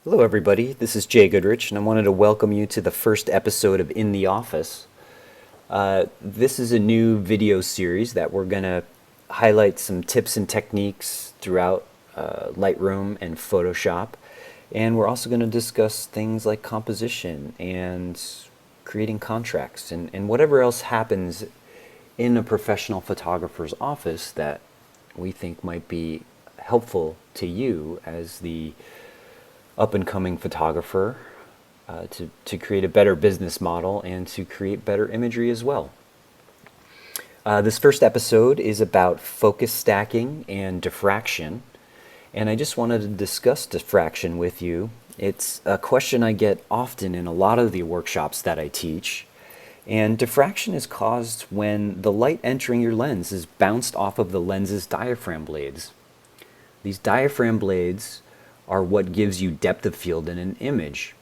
Hello everybody, this is Jay Goodrich and I wanted to welcome you to the first episode of In the Office. This is a new video series that we're going to highlight some tips and techniques throughout Lightroom and Photoshop, and we're also going to discuss things like composition and creating contracts and whatever else happens in a professional photographer's office that we think might be helpful to you as the up-and-coming photographer, to create a better business model and to create better imagery as well. This first episode is about focus stacking and diffraction, and I just wanted to discuss diffraction with you. It's a question I get often in a lot of the workshops that I teach, and diffraction is caused when the light entering your lens is bounced off of the lens's diaphragm blades. These diaphragm blades are what gives you depth of field in an image.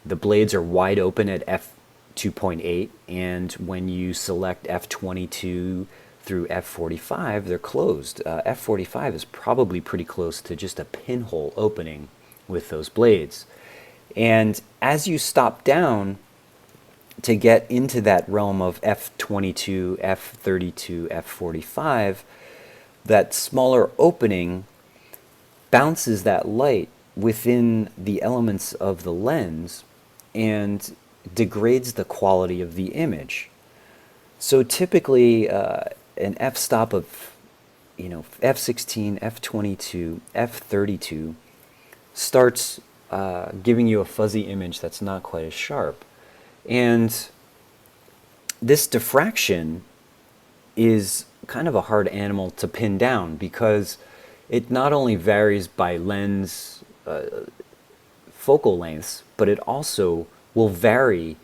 The blades are wide open at f2.8, and when you select f22 through f45, they're closed. F45 is probably pretty close to just a pinhole opening with those blades. And as you stop down to get into that realm of f22, f32, f45, that smaller opening bounces that light within the elements of the lens and degrades the quality of the image. So typically an f-stop of f16, f22, f32 starts giving you a fuzzy image that's not quite as sharp. And this diffraction is kind of a hard animal to pin down because it not only varies by lens focal lengths, but it also will vary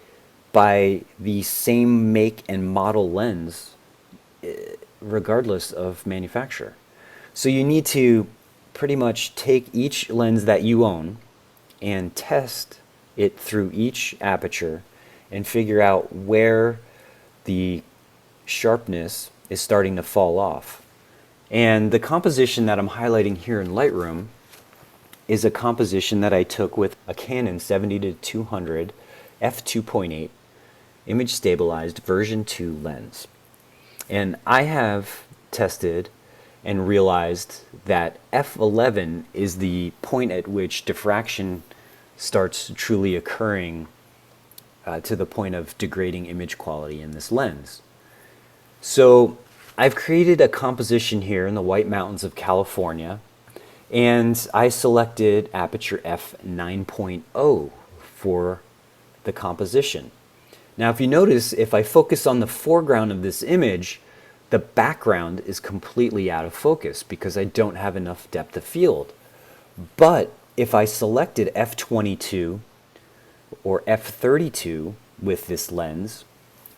by the same make and model lens regardless of manufacturer. So you need to pretty much take each lens that you own and test it through each aperture and figure out where the sharpness is starting to fall off. And the composition that I'm highlighting here in Lightroom is a composition that I took with a Canon 70-200 f2.8 image stabilized version 2 lens. And I have tested and realized that f11 is the point at which diffraction starts truly occurring to the point of degrading image quality in this lens. So I've created a composition here in the White Mountains of California, and I selected aperture f9.0 for the composition. Now if you notice, if I focus on the foreground of this image, the background is completely out of focus because I don't have enough depth of field. But if I selected f22 or f32 with this lens,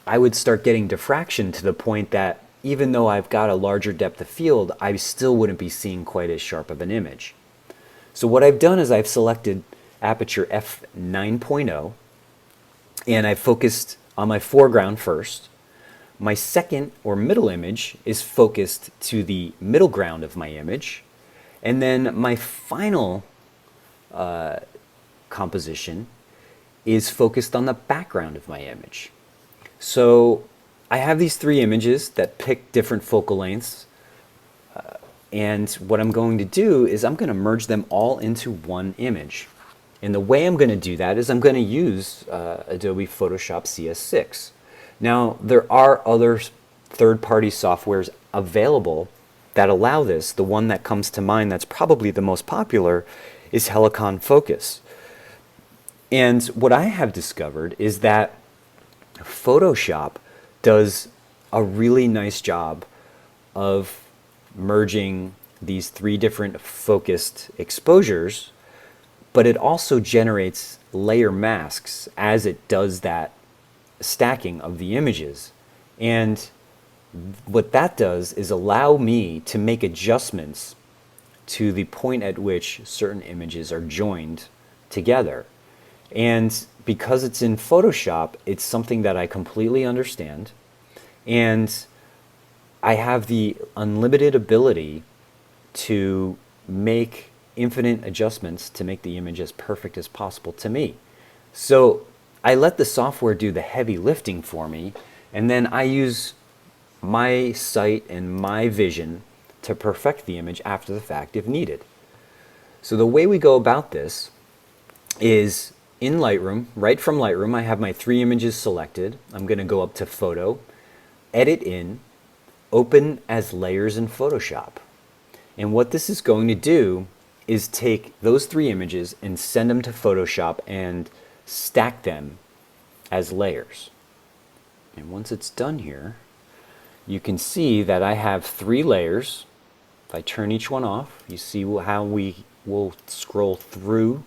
I would start getting diffraction to the point that even though I've got a larger depth of field, I still wouldn't be seeing quite as sharp of an image. So what I've done is I've selected aperture f9.0 and I focused on my foreground first. My second or middle image is focused to the middle ground of my image, and then my final composition is focused on the background of my image. So I have these three images that pick different focal lengths, and what I'm going to do is I'm going to merge them all into one image. And the way I'm going to do that is I'm going to use Adobe Photoshop CS6. Now there are other third-party softwares available that allow this. The one that comes to mind that's probably the most popular is Helicon Focus. And what I have discovered is that Photoshop does a really nice job of merging these three different focused exposures, but it also generates layer masks as it does that stacking of the images. And what that does is allow me to make adjustments to the point at which certain images are joined together. And because it's in Photoshop, it's something that I completely understand, and I have the unlimited ability to make infinite adjustments to make the image as perfect as possible to me. So I let the software do the heavy lifting for me, and then I use my sight and my vision to perfect the image after the fact if needed. So the way we go about this is in Lightroom, right from Lightroom, I have my 3 images selected. I'm going to go up to Photo, Edit In, Open as Layers in Photoshop. And what this is going to do is take those 3 images and send them to Photoshop and stack them as layers. And once it's done here, you can see that I have 3 layers. If I turn each one off, you see how we will scroll through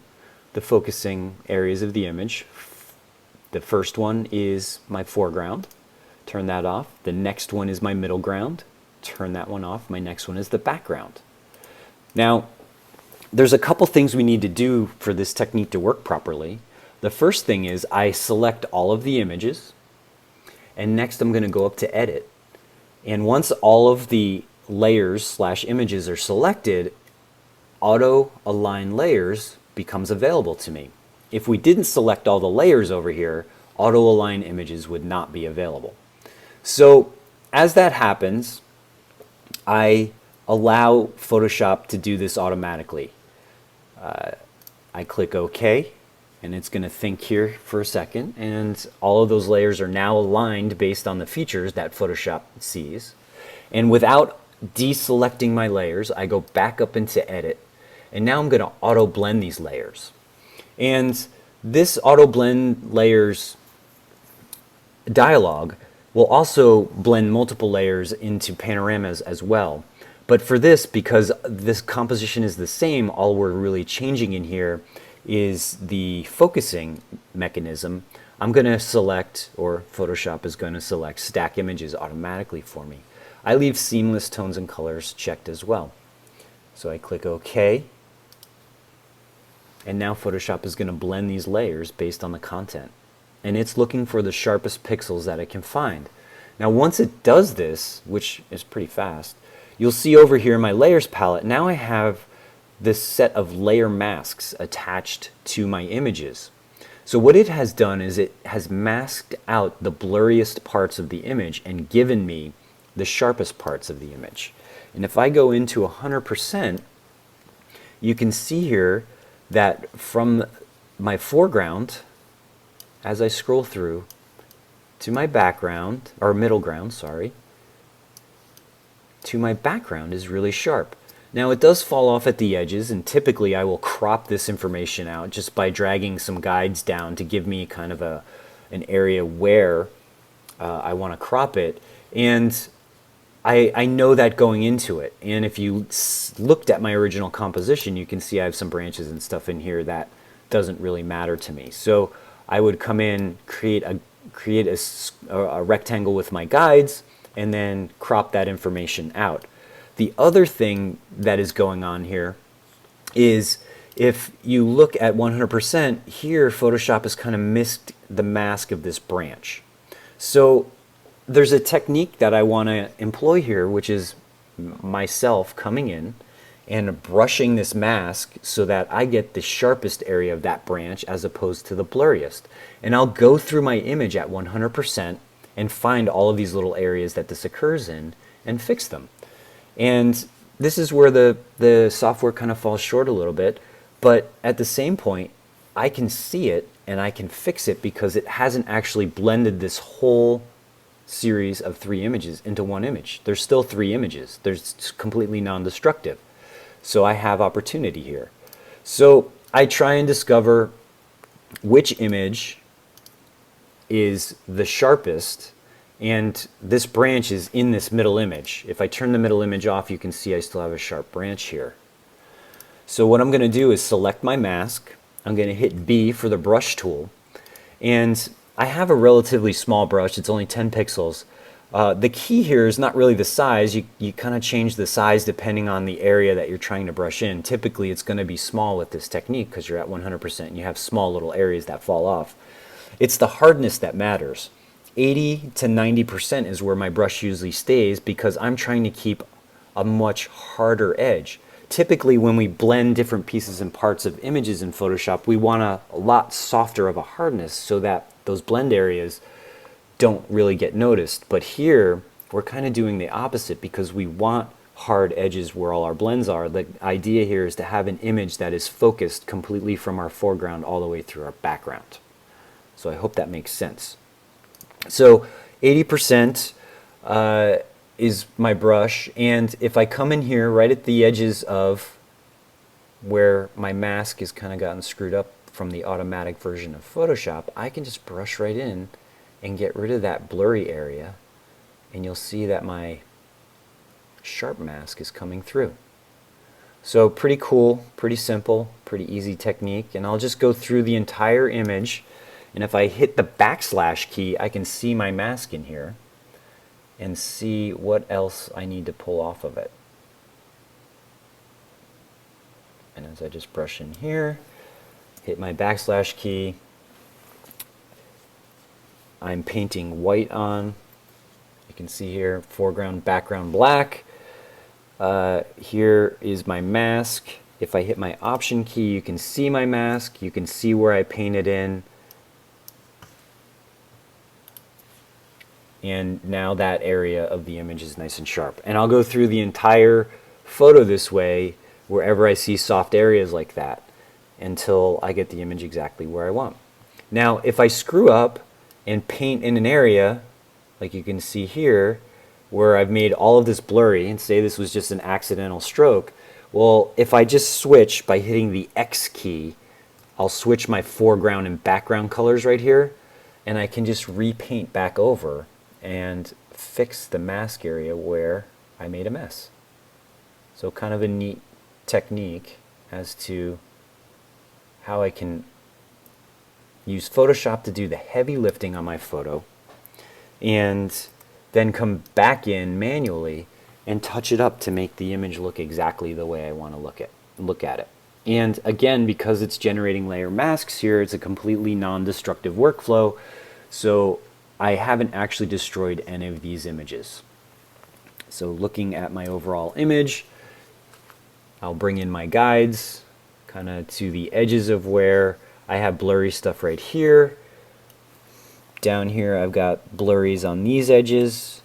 the focusing areas of the image. The first one is my foreground. Turn that off. The next one is my middle ground. Turn that one off. My next one is the background. Now, there's a couple things we need to do for this technique to work properly. The first thing is I select all of the images, and next I'm going to go up to Edit. And once all of the layers / images are selected, Auto Align Layers becomes available to me. If we didn't select all the layers over here, Auto Align Images would not be available. So as that happens, I allow Photoshop to do this automatically. I click OK, and it's going to think here for a second, and all of those layers are now aligned based on the features that Photoshop sees. And without deselecting my layers, I go back up into Edit, and now I'm going to auto blend these layers. And this auto blend layers dialog will also blend multiple layers into panoramas as well. But for this, because this composition is the same, all we're really changing in here is the focusing mechanism. I'm going to select, or Photoshop is going to select, stack images automatically for me. I leave seamless tones and colors checked as well. So I click OK. And now Photoshop is going to blend these layers based on the content. And it's looking for the sharpest pixels that it can find. Now once it does this, which is pretty fast, you'll see over here in my layers palette, now I have this set of layer masks attached to my images. So what it has done is it has masked out the blurriest parts of the image and given me the sharpest parts of the image. And if I go into 100%, you can see here that from my foreground, as I scroll through, to my background, or middle ground, sorry, to my background is really sharp. Now it does fall off at the edges, and typically I will crop this information out just by dragging some guides down to give me kind of an area where I want to crop it. And I know that going into it. And if you looked at my original composition, you can see I have some branches and stuff in here that doesn't really matter to me. So I would come in, create a rectangle with my guides, and then crop that information out. The other thing that is going on here is if you look at 100%, here Photoshop has kind of missed the mask of this branch. So there's a technique that I want to employ here, which is myself coming in and brushing this mask so that I get the sharpest area of that branch as opposed to the blurriest. And I'll go through my image at 100% and find all of these little areas that this occurs in and fix them. And this is where the software kind of falls short a little bit, but at the same point, I can see it and I can fix it because it hasn't actually blended this whole series of 3 images into one image. There's still 3 images. It's completely non-destructive. So I have opportunity here. So I try and discover which image is the sharpest, and this branch is in this middle image. If I turn the middle image off, you can see I still have a sharp branch here. So what I'm going to do is select my mask. I'm going to hit B for the brush tool, and I have a relatively small brush. It's only 10 pixels. The key here is not really the size. You kind of change the size depending on the area that you're trying to brush in. Typically it's going to be small with this technique because you're at 100% and you have small little areas that fall off. It's the hardness that matters. 80 to 90% is where my brush usually stays because I'm trying to keep a much harder edge. typically when we blend different pieces and parts of images in Photoshop, we want a lot softer of a hardness so that those blend areas don't really get noticed. But here, we're kind of doing the opposite because we want hard edges where all our blends are. The idea here is to have an image that is focused completely from our foreground all the way through our background. So I hope that makes sense. So 80% is my brush, and if I come in here right at the edges of where my mask is kind of gotten screwed up from the automatic version of Photoshop, I can just brush right in and get rid of that blurry area, and you'll see that my sharp mask is coming through. So pretty cool, pretty simple, pretty easy technique, and I'll just go through the entire image, and if I hit the backslash key, I can see my mask in here and see what else I need to pull off of it. And as I just brush in here, hit my backslash key, I'm painting white on. You can see here, foreground, background black. Here is my mask. If I hit my option key, you can see my mask. You can see where I painted in. And now that area of the image is nice and sharp. And I'll go through the entire photo this way wherever I see soft areas like that until I get the image exactly where I want. Now if I screw up and paint in an area like you can see here where I've made all of this blurry and say this was just an accidental stroke, well, if I just switch by hitting the X key, I'll switch my foreground and background colors right here, and I can just repaint back over and fix the mask area where I made a mess. So kind of a neat technique as to how I can use Photoshop to do the heavy lifting on my photo and then come back in manually and touch it up to make the image look exactly the way I want to look at it. And again, because it's generating layer masks here, it's a completely non-destructive workflow, so I haven't actually destroyed any of these images. So looking at my overall image, I'll bring in my guides kind of to the edges of where I have blurry stuff right here. Down here I've got blurries on these edges.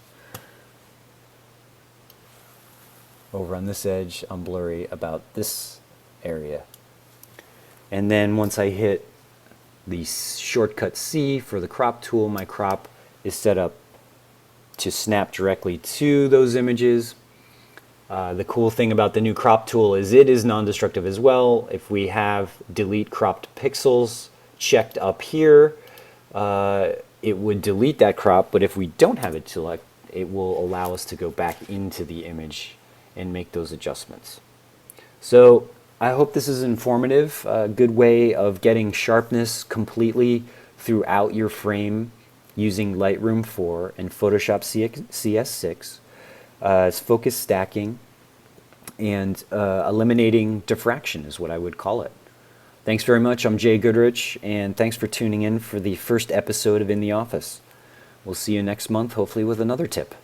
Over on this edge I'm blurry about this area. And then once I hit the shortcut C for the crop tool, my crop is set up to snap directly to those images. The cool thing about the new crop tool is it is non-destructive as well. If we have delete cropped pixels checked up here, it would delete that crop, but if we don't have it select, it will allow us to go back into the image and make those adjustments. So I hope this is informative, a good way of getting sharpness completely throughout your frame using Lightroom 4 and Photoshop CS6. It's focus stacking and eliminating diffraction is what I would call it. Thanks very much. I'm Jay Goodrich, and thanks for tuning in for the first episode of In the Office. We'll see you next month, hopefully with another tip.